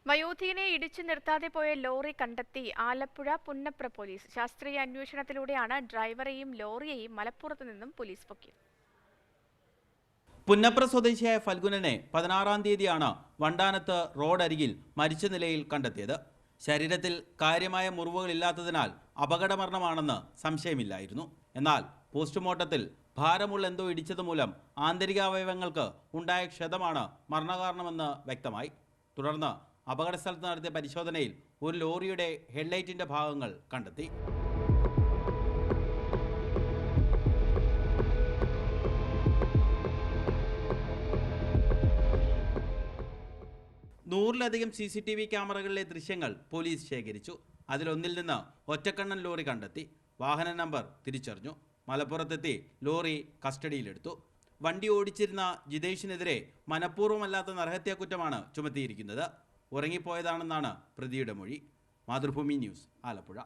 വയോധികനെ ഇടിച്ചു നിർത്താതെ പോയ ലോറി കണ്ടെത്തി ആലപ്പുഴ പുന്നപ്ര പോലീസ്. ശാസ്ത്രീയ അന്വേഷണത്തിലൂടെയാണ് ഡ്രൈവറെയും ലോറിയെയും മലപ്പുറത്തു നിന്നും പോലീസ് പൊക്കിയത്. പുന്നപ്ര സ്വദേശിയായ ഫൽഗുനനെ 16-ാം തീയതിയാണ് വണ്ടാനത്ത് റോഡരികിൽ മരിച്ച നിലയിൽ കണ്ടെത്തിയത്. ശരീരത്തിൽ കാര്യമായ മുറിവുകളില്ലാത്തതിനാൽ അപകടമരണമാണെന്ന് സംശയമില്ലായിരുന്നു. എന്നാൽ പോസ്റ്റ്മോർട്ടത്തിൽ ഭാരമുള്ള എന്തോ ഇടിച്ചത് മൂലം ആന്തരികാവയവങ്ങൾക്ക് ഉണ്ടായ ക്ഷതമാണ് മരണകാരണമെന്ന് വ്യക്തമായി. തുടർന്ന് അപകട സ്ഥലത്ത് നടത്തിയ പരിശോധനയിൽ ഒരു ലോറിയുടെ ഹെഡ്ലൈറ്റിന്റെ ഭാഗങ്ങൾ കണ്ടെത്തി. നൂറിലധികം CCTV ക്യാമറകളിലെ ദൃശ്യങ്ങൾ പോലീസ് ശേഖരിച്ചു. അതിലൊന്നിൽ നിന്ന് ഒറ്റക്കണ്ണൻ ലോറി കണ്ടെത്തി. വാഹന നമ്പർ തിരിച്ചറിഞ്ഞു. മലപ്പുറത്തെത്തി ലോറി കസ്റ്റഡിയിലെടുത്തു. വണ്ടി ഓടിച്ചിരുന്ന ജിതേഷിനെതിരെ മനഃപൂർവ്വമല്ലാത്ത നരഹത്യാക്കുറ്റമാണ് ചുമത്തിയിരിക്കുന്നത്. ഉറങ്ങിപ്പോയതാണെന്നാണ് പ്രതിയുടെ മൊഴി. മാതൃഭൂമി ന്യൂസ്, ആലപ്പുഴ.